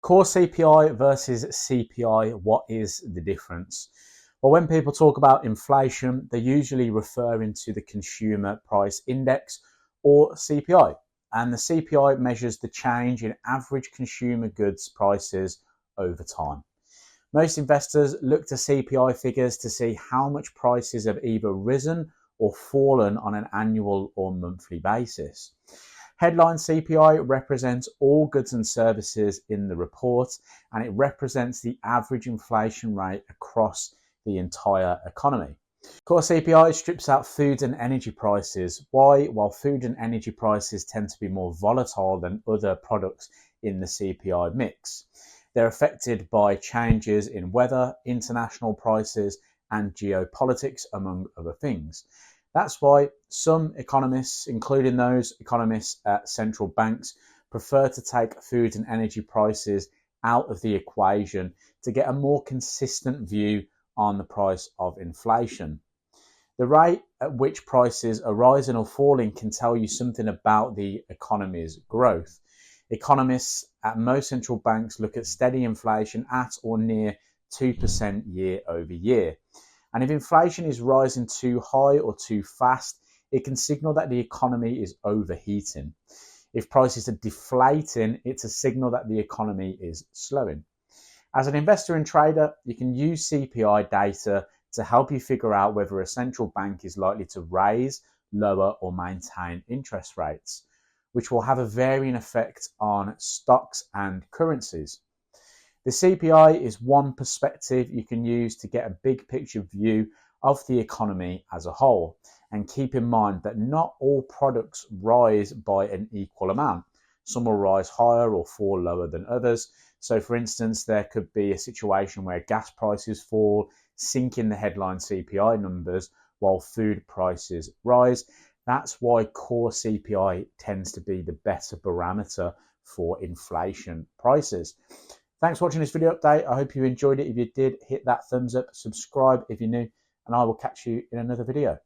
Core CPI versus CPI, what is the difference? Well, when people talk about inflation, they're usually referring to the Consumer Price Index or CPI. And the CPI measures the change in average consumer goods prices over time. Most investors look to CPI figures to see how much prices have either risen or fallen on an annual or monthly basis. Headline CPI represents all goods and services in the report, and it represents the average inflation rate across the entire economy. Core CPI strips out food and energy prices. Why? While food and energy prices tend to be more volatile than other products in the CPI mix. They're affected by changes in weather, international prices, and geopolitics, among other things. That's why some economists, including those economists at central banks, prefer to take food and energy prices out of the equation to get a more consistent view on the price of inflation. The rate at which prices are rising or falling can tell you something about the economy's growth. Economists at most central banks look at steady inflation at or near 2% year over year. And if inflation is rising too high or too fast, it can signal that the economy is overheating. If prices are deflating, it's a signal that the economy is slowing. As an investor and trader, you can use CPI data to help you figure out whether a central bank is likely to raise, lower, or maintain interest rates, which will have a varying effect on stocks and currencies. The CPI is one perspective you can use to get a big picture view of the economy as a whole. And keep in mind that not all products rise by an equal amount. Some will rise higher or fall lower than others. So for instance, there could be a situation where gas prices fall, sinking the headline CPI numbers while food prices rise. That's why core CPI tends to be the better barometer for inflation prices. Thanks for watching this video update. I hope you enjoyed it. If you did, hit that thumbs up, subscribe if you're new, and I will catch you in another video.